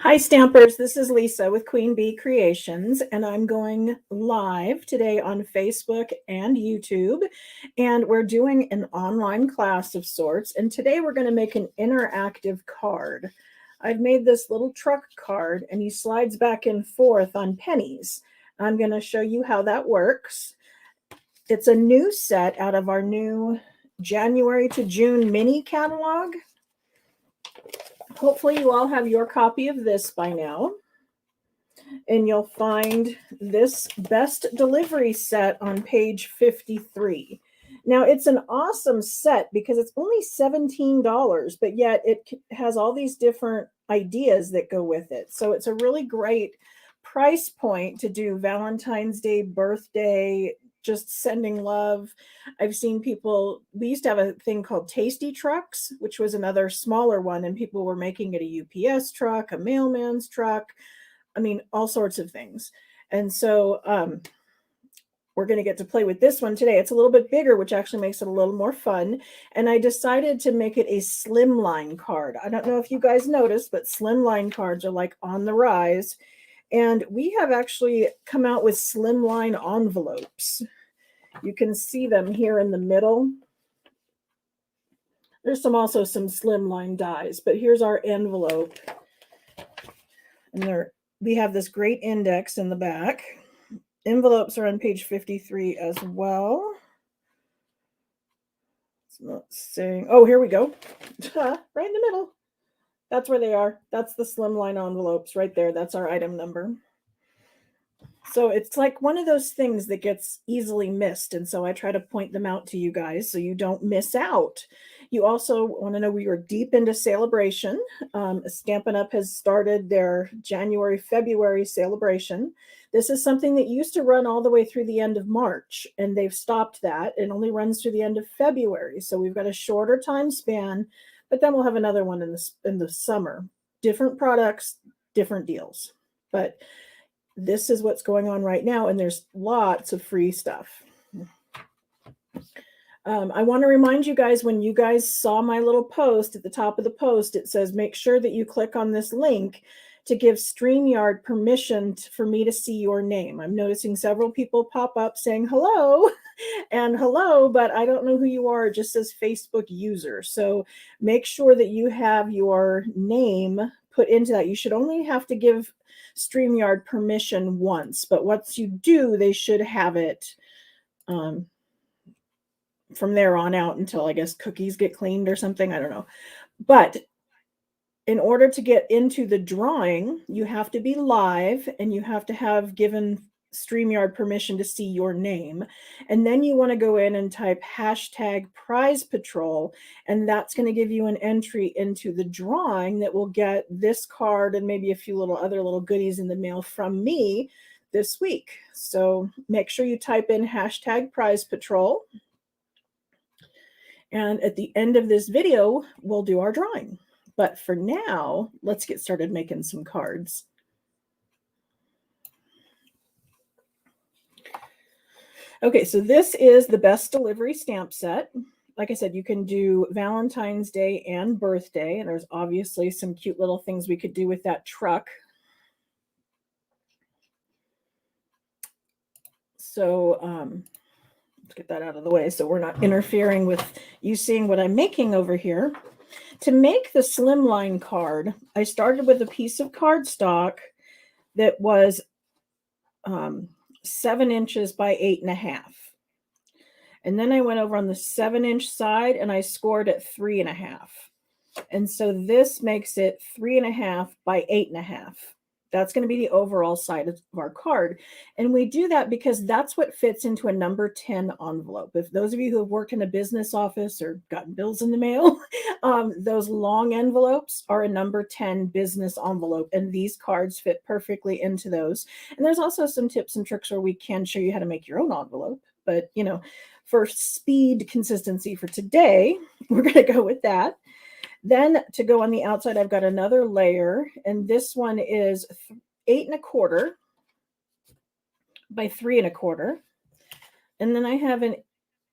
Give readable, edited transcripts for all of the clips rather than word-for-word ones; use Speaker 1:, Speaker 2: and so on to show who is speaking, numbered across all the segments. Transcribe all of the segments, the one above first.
Speaker 1: Hi, Stampers. This is Lisa with Queen Bee Creations, and I'm going live today on Facebook and YouTube. And we're doing an online class of sorts. And today we're going to make an interactive card. I've made this little truck card, and he slides back and forth on pennies. I'm going to show you how that works. It's a new set out of our new January to June mini catalog. Hopefully you all have your copy of this by now. And you'll find this best delivery set on page 53. Now, it's an awesome set because it's only $17, but yet it has all these different ideas that go with it. So it's a really great price point to do Valentine's Day, birthday, just sending love. I've seen people, we used to have a thing called Tasty Trucks, which was another smaller one, and people were making it a UPS truck, a mailman's truck. I mean, all sorts of things. And so we're going to get to play with this one today. It's a little bit bigger, which actually makes it a little more fun. And I decided to make it a Slimline card. I don't know if you guys noticed, but Slimline cards are like on the rise. And we have actually come out with Slimline envelopes. You can see them here in the middle. There's also some Slimline dies, but here's our envelope. And we have this great index in the back. Envelopes are on page 53 as well. It's not saying, oh, here we go. Right in the middle. That's where they are. That's the Slimline envelopes right there. That's our item number. So it's like one of those things that gets easily missed. And so I try to point them out to you guys so you don't miss out. You also want to know we are deep into celebration. Stampin' Up! Has started their January, February celebration. This is something that used to run all the way through the end of March, and they've stopped that. It only runs through the end of February. So we've got a shorter time span, but then we'll have another one in the summer. Different products, different deals. But this is what's going on right now, and there's lots of free stuff. I want to remind you guys, when you guys saw my little post at the top of the post, it says make sure that you click on this link to give StreamYard permission for me to see your name. I'm noticing several people pop up saying hello and hello, but I don't know who you are. It just says Facebook user. So make sure that you have your name put into that. You should only have to give StreamYard permission once, but once you do, they should have it from there on out until, I guess, cookies get cleaned or something. I don't know. But in order to get into the drawing, you have to be live and you have to have given StreamYard permission to see your name. And then you want to go in and type hashtag prize patrol, and that's going to give you an entry into the drawing that will get this card and maybe a few other little goodies in the mail from me this week. So make sure you type in hashtag prize patrol. And at the end of this video, we'll do our drawing. But for now, let's get started making some cards. Okay, so this is the best delivery stamp set. Like I said, you can do Valentine's Day and birthday, and there's obviously some cute little things we could do with that truck. So let's get that out of the way so we're not interfering with you seeing what I'm making over here. To make the Slimline card, I started with a piece of cardstock that was 7 inches by 8.5. And then I went over on the 7-inch side and I scored at 3.5. And so this makes it 3.5 by 8.5. That's going to be the overall size of our card. And we do that because that's what fits into a number 10 envelope. If those of you who have worked in a business office or gotten bills in the mail, those long envelopes are a number 10 business envelope. And these cards fit perfectly into those. And there's also some tips and tricks where we can show you how to make your own envelope. But, you know, for speed consistency for today, we're going to go with that. Then to go on the outside, I've got another layer, and this one is 8.25 by 3.25. And then I have an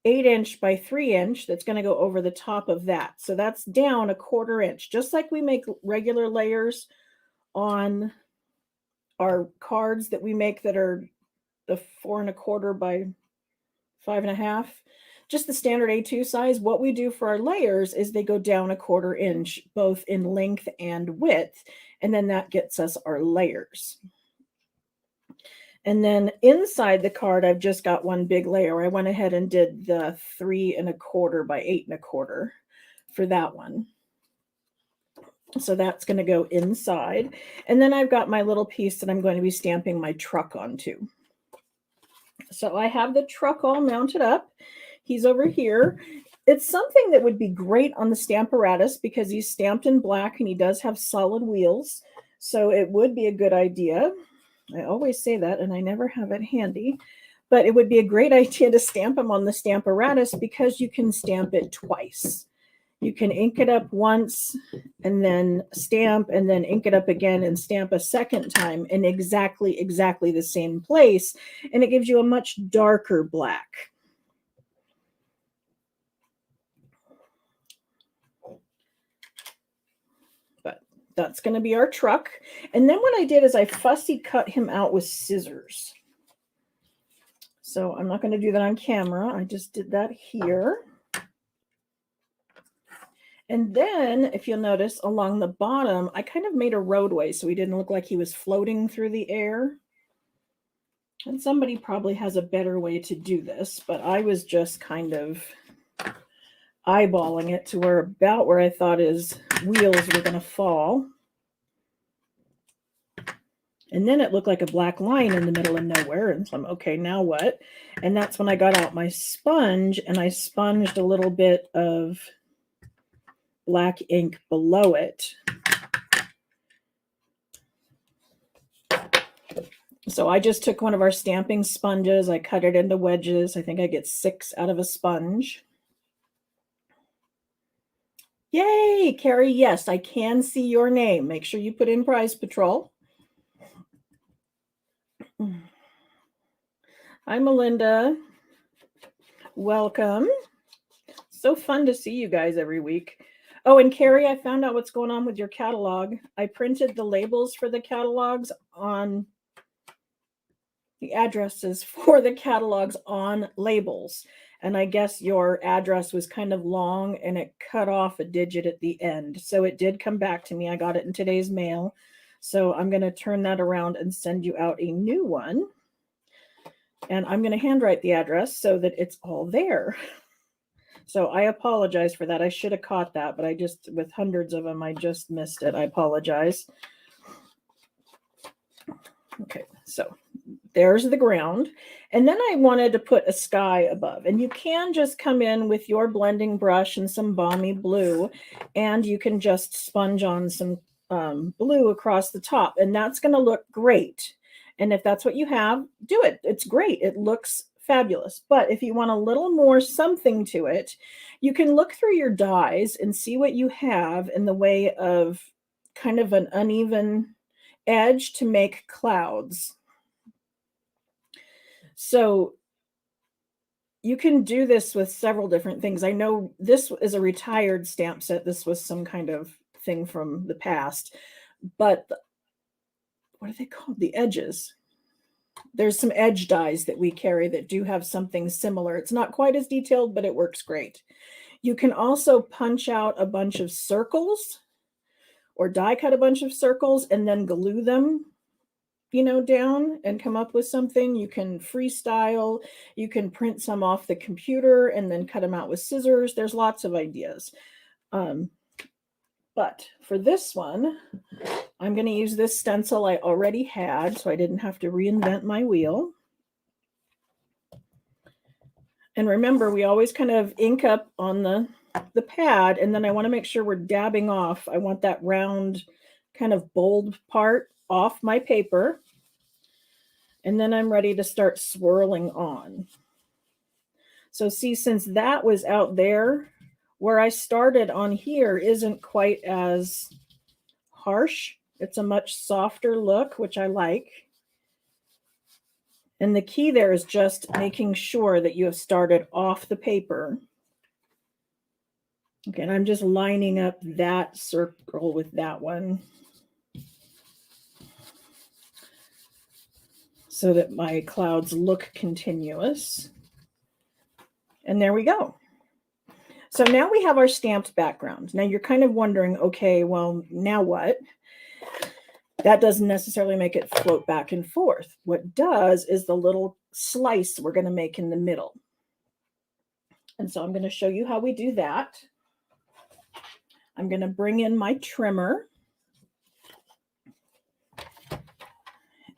Speaker 1: 8-inch by 3-inch that's going to go over the top of that. So that's down 1/4 inch, just like we make regular layers on our cards that we make that are the 4 1/4 by 5 1/2, just the standard A2 size. What we do for our layers is they go down 1/4 inch, both in length and width, and then that gets us our layers. And then inside the card, I've just got one big layer. I went ahead and did the 3 1/4 by 8 1/4 for that one. So that's going to go inside. And then I've got my little piece that I'm going to be stamping my truck onto. So I have the truck all mounted up. He's over here. It's something that would be great on the Stamparatus because he's stamped in black and he does have solid wheels. So it would be a good idea. I always say that and I never have it handy. But it would be a great idea to stamp him on the Stamparatus because you can stamp it twice. You can ink it up once and then stamp and then ink it up again and stamp a second time in exactly the same place. And it gives you a much darker black. But that's going to be our truck. And then what I did is I fussy cut him out with scissors. So I'm not going to do that on camera. I just did that here. And then, if you'll notice, along the bottom, I kind of made a roadway so he didn't look like he was floating through the air. And somebody probably has a better way to do this, but I was just kind of eyeballing it to about where I thought his wheels were going to fall. And then it looked like a black line in the middle of nowhere. And so I'm, okay, now what? And that's when I got out my sponge and I sponged a little bit of black ink below it. So I just took one of our stamping sponges. I cut it into wedges. I think I get 6 out of a sponge. Yay, Carrie. Yes, I can see your name. Make sure you put in Prize Patrol. Hi, Melinda. Welcome. So fun to see you guys every week. Oh, and Carrie, I found out what's going on with your catalog. I printed the labels for the catalogs on the addresses for the catalogs on labels. And I guess your address was kind of long and it cut off a digit at the end. So it did come back to me. I got it in today's mail. So I'm going to turn that around and send you out a new one. And I'm going to handwrite the address so that it's all there. So I apologize for that. I should have caught that, but I just, with hundreds of them, I just missed it. I apologize. Okay, so there's the ground. And then I wanted to put a sky above. And you can just come in with your blending brush and some balmy blue, and you can just sponge on some blue across the top. And that's going to look great. And if that's what you have, do it. It's great. It looks fabulous. But if you want a little more something to it, you can look through your dies and see what you have in the way of kind of an uneven edge to make clouds. So you can do this with several different things. I know this is a retired stamp set. This was some kind of thing from the past, but what are they called? The edges. There's some edge dies that we carry that do have something similar. It's not quite as detailed, but it works great. You can also punch out a bunch of circles or die cut a bunch of circles and then glue them, down and come up with something. You can freestyle. You can print some off the computer and then cut them out with scissors. There's lots of ideas. But for this one, I'm going to use this stencil I already had, so I didn't have to reinvent my wheel. And remember, we always kind of ink up on the pad, and then I want to make sure we're dabbing off. I want that round kind of bold part off my paper. And then I'm ready to start swirling on. So see, since that was out there, where I started on here isn't quite as harsh. It's a much softer look, which I like. And the key there is just making sure that you have started off the paper. Okay, and I'm just lining up that circle with that one. so that my clouds look continuous. And there we go. So now we have our stamped background. Now you're kind of wondering, okay, well, now what? That doesn't necessarily make it float back and forth. What does is the little slice we're going to make in the middle. And so I'm going to show you how we do that. I'm going to bring in my trimmer.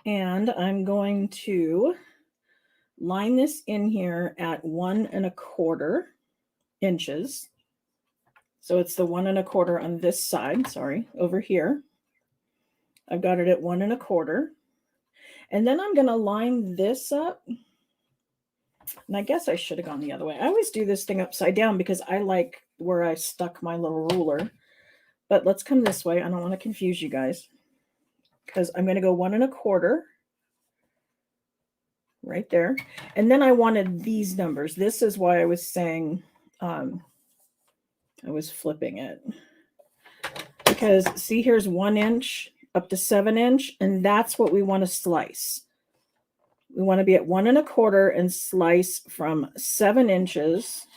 Speaker 1: And I'm going to line this in here at 1 1/4 inches. So it's the 1 1/4 on this side, sorry, over here. I've got it at 1 1/4. And then I'm going to line this up. And I guess I should have gone the other way. I always do this thing upside down because I like where I stuck my little ruler. But let's come this way. I don't want to confuse you guys, because I'm going to go 1 1/4 right there. And then I wanted these numbers. This is why I was saying I was flipping it. Because see, here's 1 inch up to 7 inch, and that's what we want to slice. We want to be at 1 1/4 and slice from 7 inches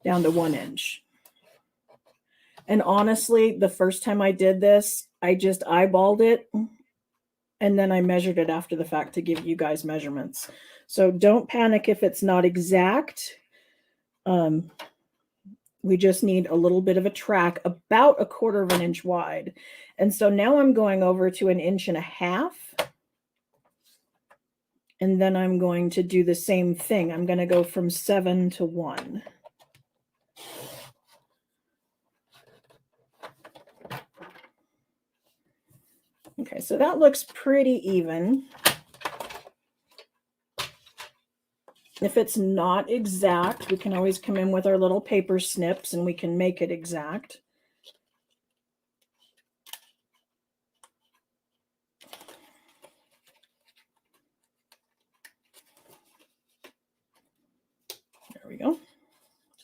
Speaker 1: down to 1 inch. And honestly, the first time I did this, I just eyeballed it, and then I measured it after the fact to give you guys measurements. So don't panic if it's not exact. We just need a little bit of a track, about 1/4 inch wide. And so now I'm going over to 1.5 inches. And then I'm going to do the same thing. I'm going to go from 7 to 1. Okay, so that looks pretty even. If it's not exact, we can always come in with our little paper snips and we can make it exact. There we go.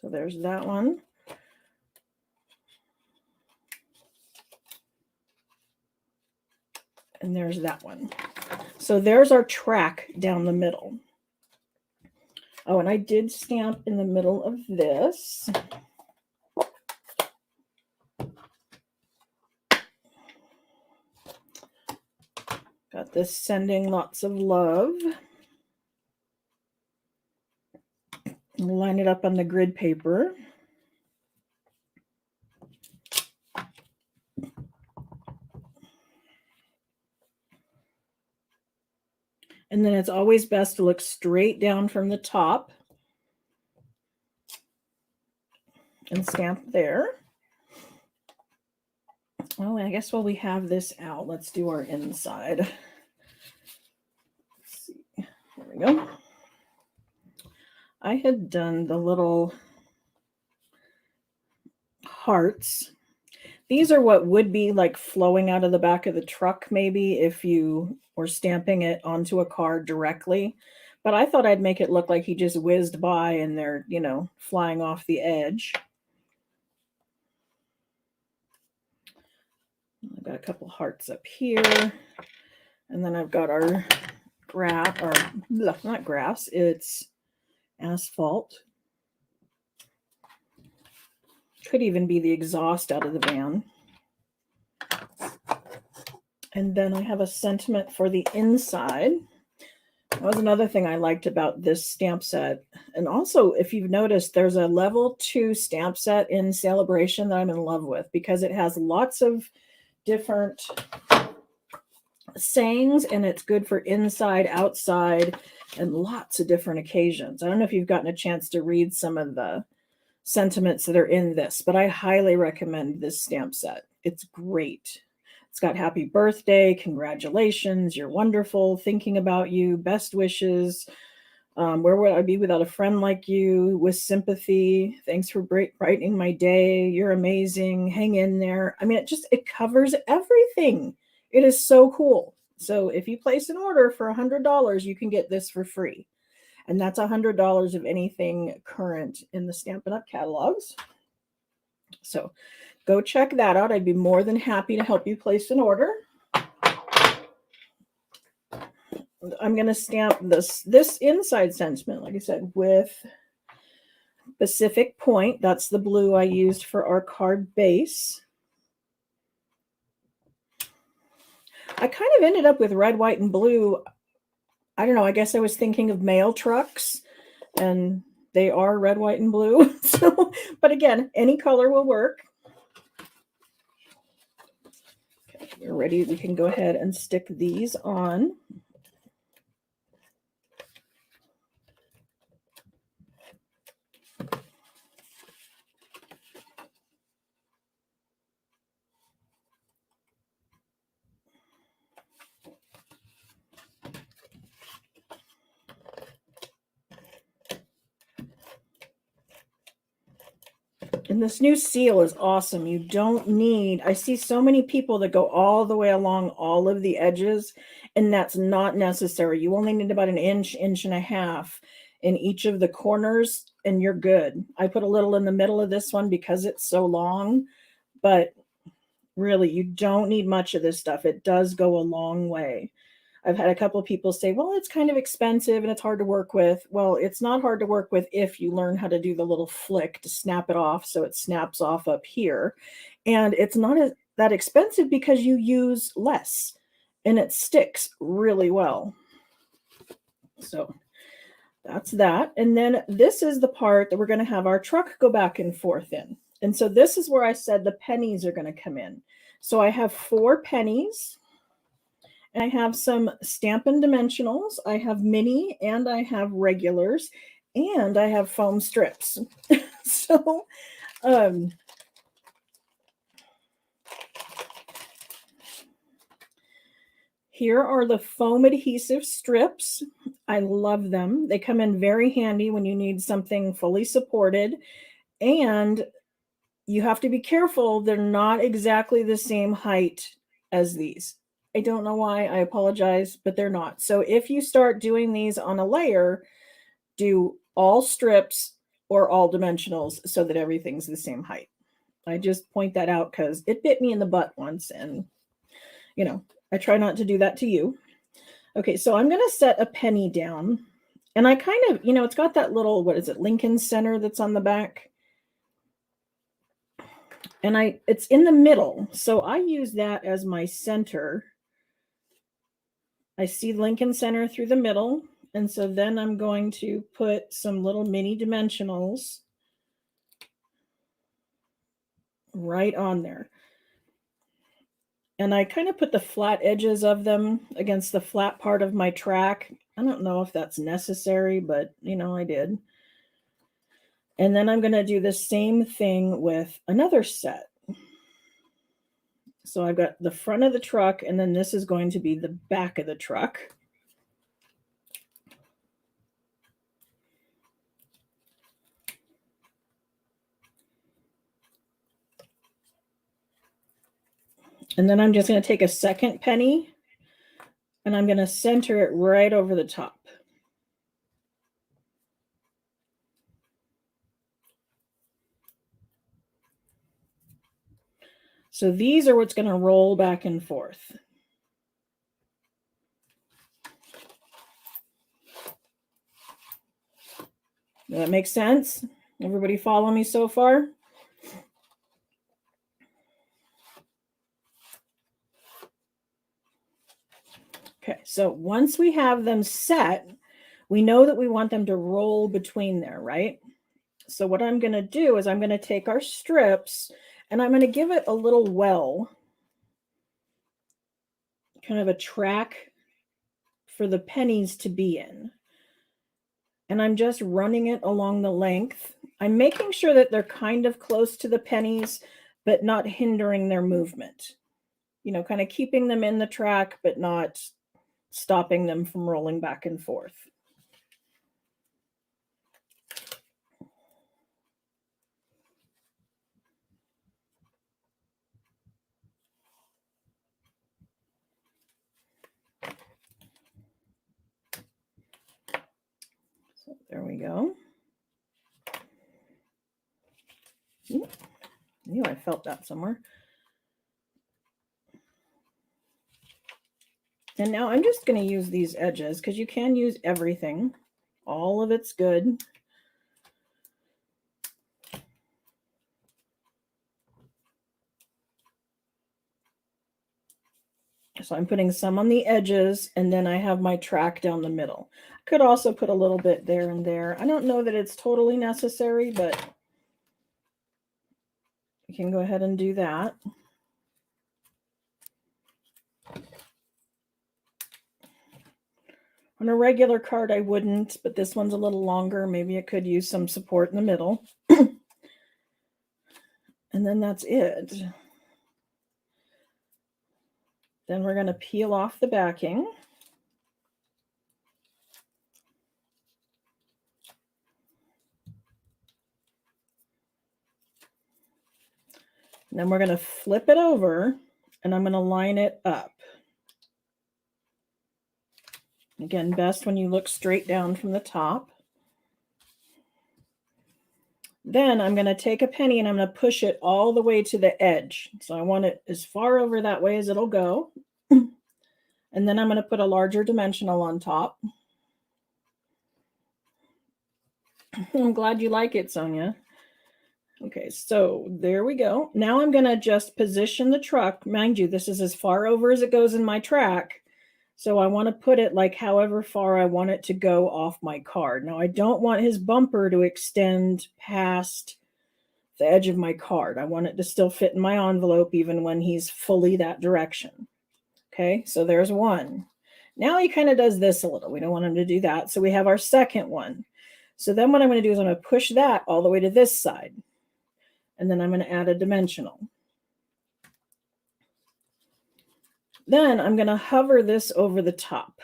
Speaker 1: So there's that one. And there's that one. So there's our track down the middle. Oh, and I did stamp in the middle of this. Got this sending lots of love. Line it up on the grid paper. And then it's always best to look straight down from the top and stamp there. Well, I guess while we have this out, let's do our inside. Let's see. There we go. I had done the little hearts. These are what would be like flowing out of the back of the truck, maybe, if you were stamping it onto a card directly. But I thought I'd make it look like he just whizzed by and they're, you know, flying off the edge. I've got a couple hearts up here. And then I've got our grass, or not grass, it's asphalt. Could even be the exhaust out of the van. And then I have a sentiment for the inside. That was another thing I liked about this stamp set. And also, if you've noticed, there's a level 2 stamp set in Celebration that I'm in love with, because it has lots of different sayings, and it's good for inside, outside, and lots of different occasions. I don't know if you've gotten a chance to read some of the sentiments that are in this, but I highly recommend this stamp set. It's great. It's got happy birthday, congratulations, you're wonderful, thinking about you, best wishes, where would I be without a friend like you, with sympathy, thanks for brightening my day, you're amazing, hang in there. I mean, it covers everything. It is so cool. So if you place an order for $100, you can get this for free. And that's $100 of anything current in the Stampin' Up! Catalogs. So go check that out. I'd be more than happy to help you place an order. I'm going to stamp this inside sentiment, like I said, with Pacific Point. That's the blue I used for our card base. I kind of ended up with red, white, and blue. I don't know. I guess I was thinking of mail trucks, and they are red, white, and blue. So, but again, any color will work. Okay, we're ready. We can go ahead and stick these on. And this new seal is awesome. You don't need, I see so many people that go all the way along all of the edges, and that's not necessary. You only need about an inch, inch and a half in each of the corners, and you're good. I put a little in the middle of this one because it's so long, but really, you don't need much of this stuff. It does go a long way. I've had a couple of people say, well, it's kind of expensive and it's hard to work with. Well, it's not hard to work with if you learn how to do the little flick to snap it off so it snaps off up here. And it's not that expensive because you use less and it sticks really well. So that's that. And then this is the part that we're going to have our truck go back and forth in. And so this is where I said the pennies are going to come in. So I have 4 pennies. And I have some Stampin' Dimensionals. I have mini and I have regulars and I have foam strips. So, here are the foam adhesive strips. I love them. They come in very handy when you need something fully supported. And you have to be careful. They're not exactly the same height as these. I don't know why. I apologize, but they're not. So if you start doing these on a layer, do all strips or all dimensionals so that everything's the same height. I just point that out because it bit me in the butt once, and you know, I try not to do that to you. Okay, so I'm going to set a penny down, and I kind of, you know, it's got that little, what is it, Lincoln Center that's on the back. And it's in the middle, so I use that as my center. I see Lincoln Center through the middle, and so then I'm going to put some little mini dimensionals right on there. And I kind of put the flat edges of them against the flat part of my track. I don't know if that's necessary, but you know, I did. And then I'm going to do the same thing with another set. So I've got the front of the truck, and then this is going to be the back of the truck. And then I'm just going to take a second penny, and I'm going to center it right over the top. So these are what's going to roll back and forth. Does that make sense? Everybody follow me so far? Okay, so once we have them set, we know that we want them to roll between there, right? So what I'm going to do is I'm going to take our strips and I'm going to give it a little well, kind of a track for the pennies to be in. And I'm just running it along the length. I'm making sure that they're kind of close to the pennies, but not hindering their movement. You know, kind of keeping them in the track, but not stopping them from rolling back and forth. So there we go. Ooh, I knew I felt that somewhere. And now I'm just going to use these edges because you can use everything. All of it's good. So I'm putting some on the edges, and then I have my track down the middle. I could also put a little bit there and there. I don't know that it's totally necessary, but you can go ahead and do that. On a regular card, I wouldn't, but this one's a little longer. Maybe it could use some support in the middle. And then that's it. Then we're going to peel off the backing. And then we're going to flip it over, and I'm going to line it up. Again, best when you look straight down from the top. Then I'm going to take a penny and I'm going to push it all the way to the edge. So I want it as far over that way as it'll go. And then I'm going to put a larger dimensional on top. I'm glad you like it, Sonia. Okay, so there we go. Now I'm going to just position the truck. Mind you, this is as far over as it goes in my track. So I want to put it like however far I want it to go off my card. Now I don't want his bumper to extend past the edge of my card. I want it to still fit in my envelope even when he's fully that direction. Okay, so there's one. Now he kind of does this a little. We don't want him to do that. So we have our second one. So then what I'm going to do is I'm going to push that all the way to this side. And then I'm going to add a dimensional. Then I'm going to hover this over the top.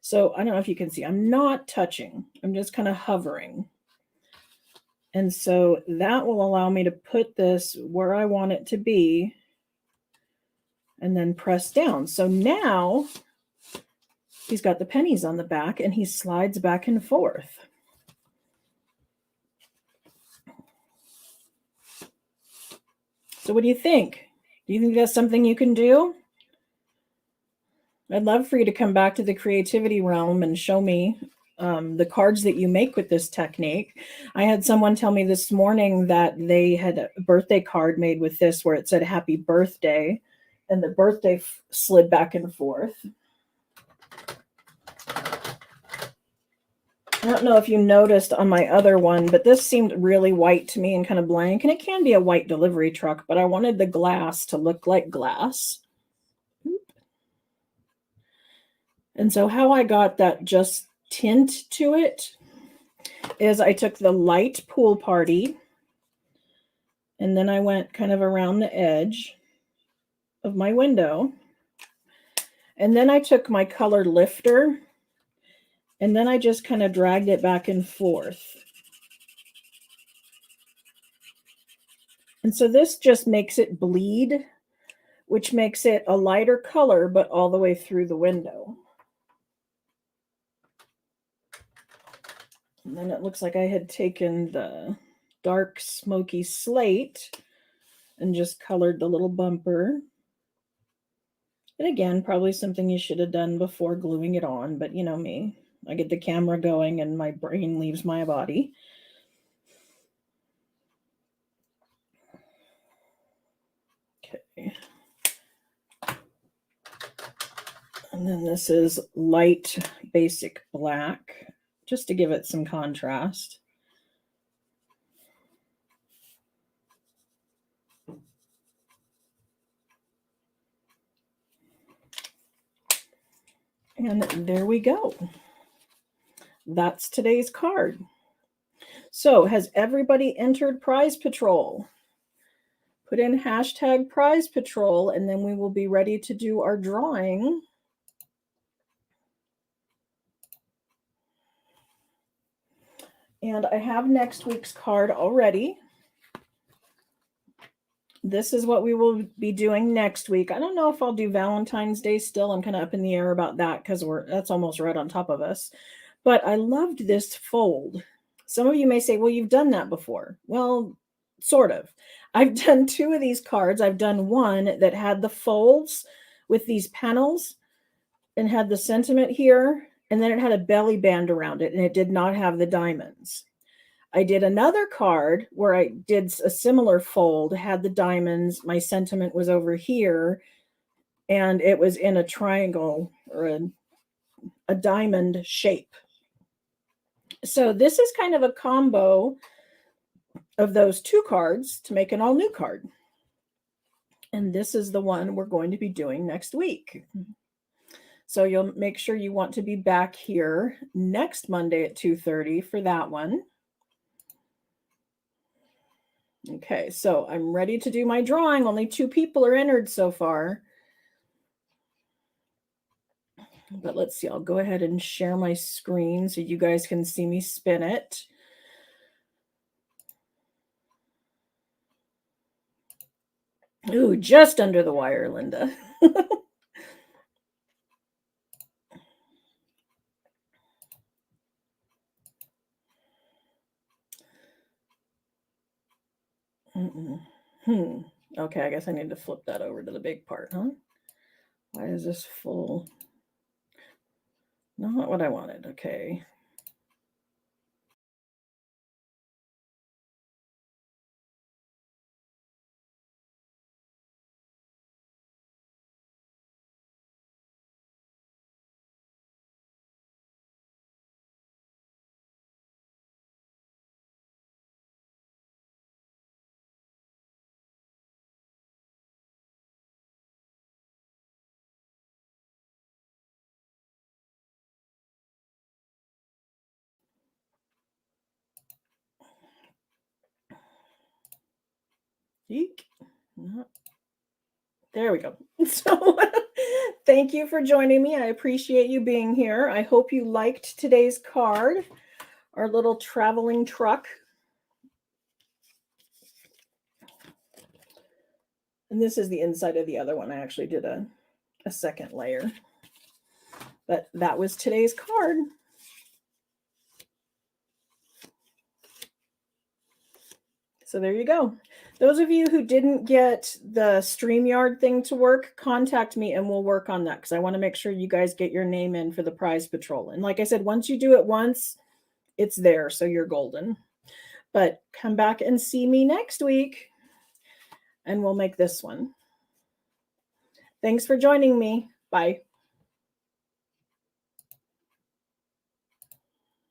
Speaker 1: So I don't know if you can see, I'm not touching. I'm just kind of hovering. And so that will allow me to put this where I want it to be and then press down. So now he's got the pennies on the back and he slides back and forth. So what do you think? Do you think that's something you can do? I'd love for you to come back to the creativity realm and show me the cards that you make with this technique. I had someone tell me this morning that they had a birthday card made with this where it said happy birthday and the birthday slid back and forth. I don't know if you noticed on my other one, but this seemed really white to me and kind of blank. And it can be a white delivery truck, but I wanted the glass to look like glass. And so how I got that just tint to it is I took the light pool party and then I went kind of around the edge of my window. And then I took my color lifter and then I just kind of dragged it back and forth. And so this just makes it bleed, which makes it a lighter color, but all the way through the window. And then it looks like I had taken the dark smoky slate and just colored the little bumper. And again, probably something you should have done before gluing it on, but you know me. I get the camera going and my brain leaves my body. Okay. And then this is light basic black, just to give it some contrast. And there we go. That's today's card. So has everybody entered Prize Patrol? Put in hashtag Prize Patrol, and then we will be ready to do our drawing. And I have next week's card already. This is what we will be doing next week. I don't know if I'll do Valentine's Day still. I'm kind of up in the air about that because that's almost right on top of us. But I loved this fold. Some of you may say, well, you've done that before. Well, sort of. I've done two of these cards. I've done one that had the folds with these panels. and had the sentiment here, and then it had a belly band around it, and it did not have the diamonds. I did another card where I did a similar fold, had the diamonds, my sentiment was over here, and it was in a triangle or a diamond shape. So this is kind of a combo of those two cards to make an all new card. And this is the one we're going to be doing next week. So you'll make sure you want to be back here next Monday at 2:30 for that one. Okay, so I'm ready to do my drawing. Only 2 people are entered so far. But let's see, I'll go ahead and share my screen so you guys can see me spin it. Ooh, just under the wire, Linda. Okay, I guess I need to flip that over to the big part, huh? Why is this full? Not what I wanted. Okay. Eek. There we go. So thank you for joining me. I appreciate you being here. I hope you liked today's card, our little traveling truck. And this is the inside of the other one. I actually did a second layer. But that was today's card. So there you go. Those of you who didn't get the StreamYard thing to work, contact me and we'll work on that because I want to make sure you guys get your name in for the prize patrol. And like I said, once you do it once, it's there, so you're golden. But come back and see me next week and we'll make this one. Thanks for joining me. Bye.